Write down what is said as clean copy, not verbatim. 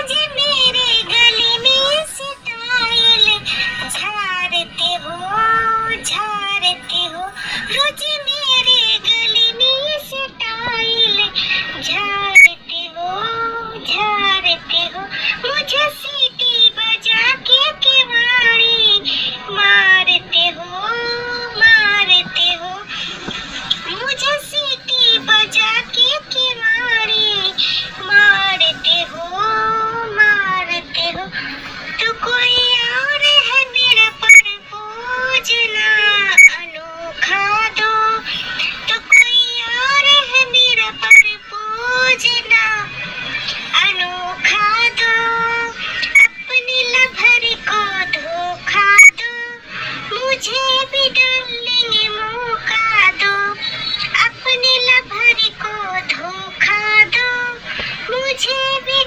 रोज मेरे गले में स्टाइल झाड़ते हो, झाड़ते हो। रोज मेरे गले में स्टाइल झाड़ते हो, झाड़ते हो। मुझे सीटी बजा के केवाड़ी मारते हो, मारते हो। मुझे सीटी बजा के केवाड़ी मारते हो, मारते हो। तो कोई और है मेरा पर पूजना अनोखा दो। तो कोई और है मेरा पर पूजना अनोखा दो। अपने लभर को धोखा दो, मुझे भी डालने मौका दो। अपने लभर को धोखा दो, मुझे भी